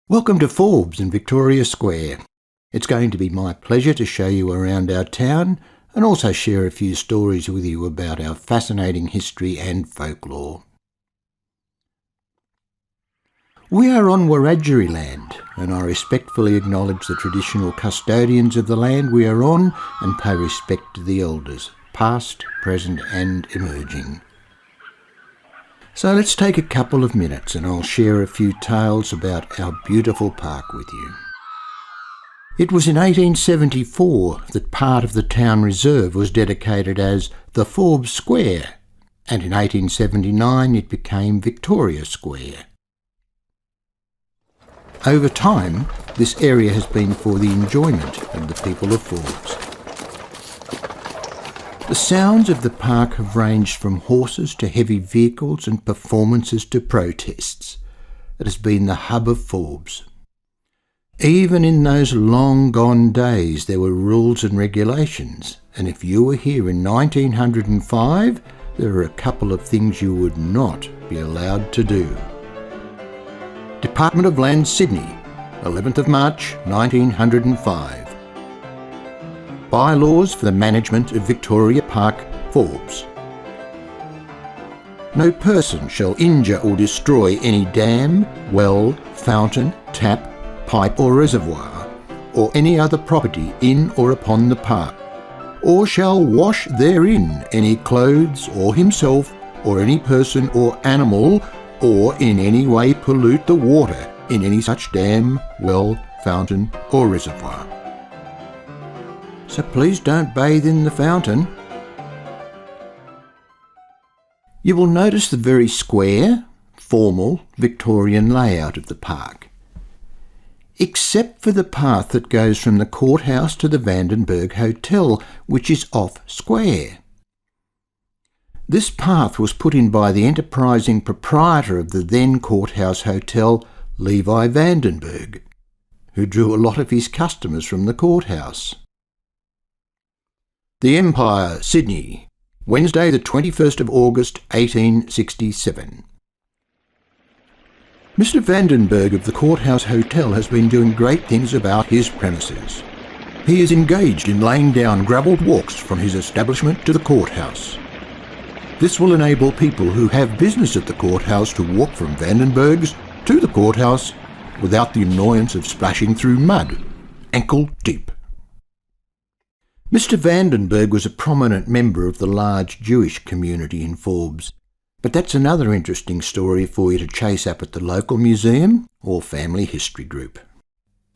Welcome to Forbes in Victoria Square. It's going to be my pleasure to show you around our town and also share a few stories with you about our fascinating history and folklore. We are on Wiradjuri land, and I respectfully acknowledge the traditional custodians of the land we are on and pay respect to the elders, past, present and emerging. So let's take a couple of minutes and I'll share a few tales about our beautiful park with you. It was in 1874 that part of the town reserve was dedicated as the Forbes Square, and in 1879 it became Victoria Square. Over time, this area has been for the enjoyment of the people of Forbes. The sounds of the park have ranged from horses to heavy vehicles and performances to protests. It has been the hub of Forbes. Even in those long-gone days there were rules and regulations, and if you were here in 1905, there are a couple of things you would not be allowed to do. Department of Land, Sydney, 11th of March 1905. Bylaws for the management of Victoria Park, Forbes. No person shall injure or destroy any dam, well, fountain, tap, pipe or reservoir, or any other property in or upon the park, or shall wash therein any clothes or himself, or any person or animal, or in any way pollute the water in any such dam, well, fountain or reservoir. So please don't bathe in the fountain. You will notice the very square, formal, Victorian layout of the park, except for the path that goes from the courthouse to the Vandenberg Hotel, which is off square. This path was put in by the enterprising proprietor of the then courthouse hotel, Levi Vandenberg, who drew a lot of his customers from the courthouse. The Empire, Sydney, Wednesday the 21st of August 1867. Mr. Vandenberg of the Courthouse Hotel has been doing great things about his premises. He is engaged in laying down gravelled walks from his establishment to the courthouse. This will enable people who have business at the courthouse to walk from Vandenberg's to the courthouse without the annoyance of splashing through mud, ankle deep. Mr. Vandenberg was a prominent member of the large Jewish community in Forbes, but that's another interesting story for you to chase up at the local museum or family history group.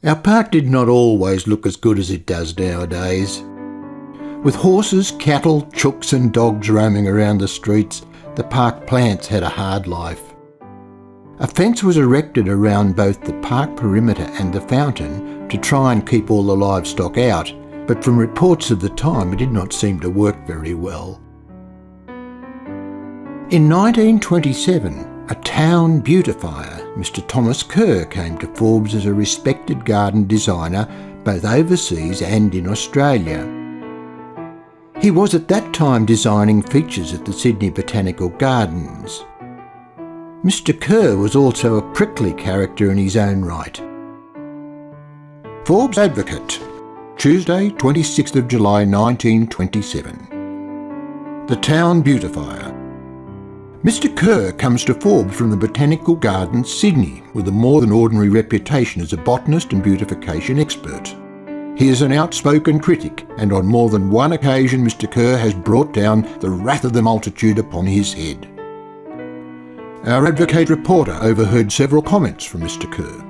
Our park did not always look as good as it does nowadays. With horses, cattle, chooks and dogs roaming around the streets, the park plants had a hard life. A fence was erected around both the park perimeter and the fountain to try and keep all the livestock out, but from reports of the time it did not seem to work very well. In 1927, a Town Beautifier, Mr. Thomas Kerr, came to Forbes as a respected garden designer both overseas and in Australia. He was at that time designing features at the Sydney Botanical Gardens. Mr. Kerr was also a prickly character in his own right. Forbes Advocate, Tuesday, 26th of July 1927. The Town Beautifier. Mr. Kerr comes to Forbes from the Botanical Gardens, Sydney, with a more than ordinary reputation as a botanist and beautification expert. He is an outspoken critic, and on more than one occasion Mr. Kerr has brought down the wrath of the multitude upon his head. Our Advocate reporter overheard several comments from Mr. Kerr.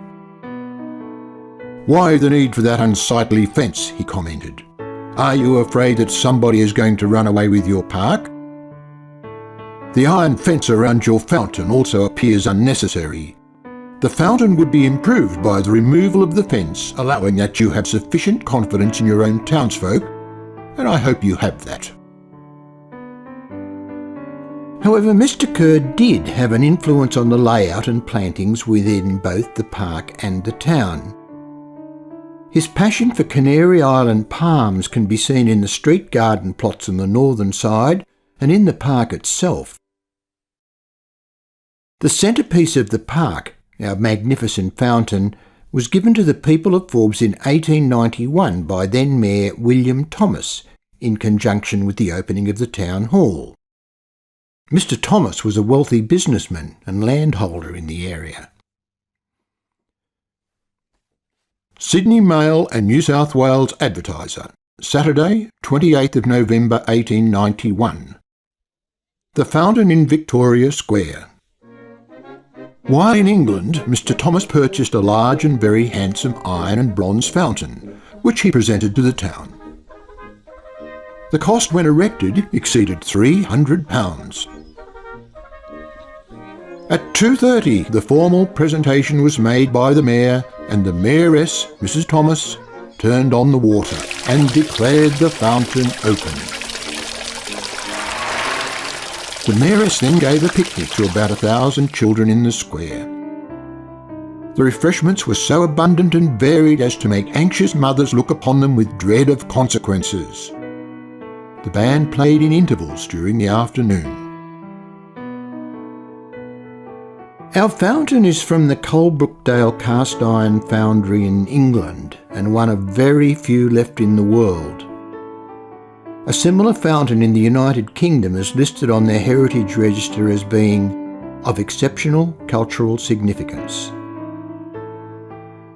"Why the need for that unsightly fence?" he commented. "Are you afraid that somebody is going to run away with your park? The iron fence around your fountain also appears unnecessary. The fountain would be improved by the removal of the fence, allowing that you have sufficient confidence in your own townsfolk, and I hope you have that." However, Mr. Kerr did have an influence on the layout and plantings within both the park and the town. His passion for Canary Island palms can be seen in the street garden plots on the northern side and in the park itself. The centerpiece of the park, our magnificent fountain, was given to the people of Forbes in 1891 by then Mayor William Thomas in conjunction with the opening of the town hall. Mr. Thomas was a wealthy businessman and landholder in the area. Sydney Mail and New South Wales Advertiser, Saturday, 28th of November 1891. The Fountain in Victoria Square. While in England, Mr. Thomas purchased a large and very handsome iron and bronze fountain, which he presented to the town. The cost when erected exceeded £300. At 2:30 the formal presentation was made by the Mayor, and the Mayoress, Mrs. Thomas, turned on the water and declared the fountain open. The Mayoress then gave a picnic to about 1,000 children in the square. The refreshments were so abundant and varied as to make anxious mothers look upon them with dread of consequences. The band played in intervals during the afternoon. Our fountain is from the Coalbrookdale cast iron foundry in England, and one of very few left in the world. A similar fountain in the United Kingdom is listed on their heritage register as being of exceptional cultural significance.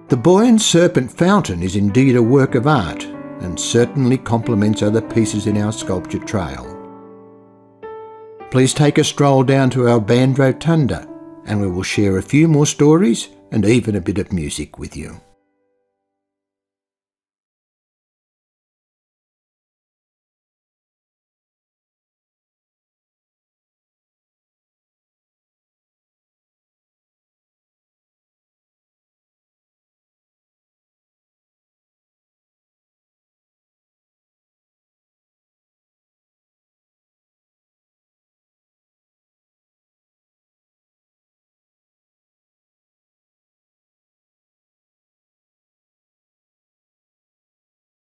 The Boy and Serpent fountain is indeed a work of art, and certainly complements other pieces in our sculpture trail. Please take a stroll down to our band rotunda, and we will share a few more stories and even a bit of music with you.